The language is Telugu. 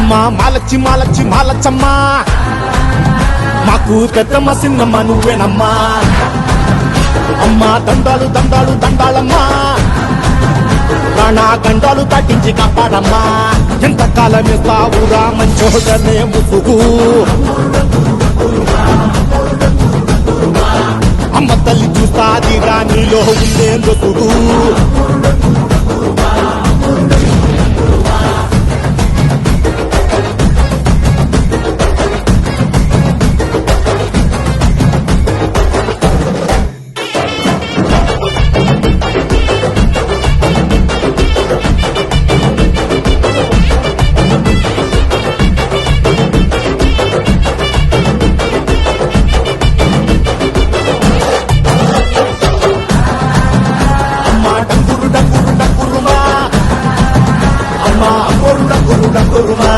అమ్మా మాలచ్చి మాలచ్చి మాలచ్చమ్మా, మాకు పెద్దమ్మ సిన్నమ్మ నువ్వేనమ్మా. అమ్మా దండాలు దండాలు దండాలమ్మా, ప్రాణా గండాలు తగ్గించి కాపాడమ్మా. ఎంతకాలం ఇస్తావురా మంచోడనే ముసుగు, అమ్మ తల్లి చూస్తాదిగా నీలో ఉండేందుకు. అమ్మా డక్కురు డక్కురు డక్కురుమా,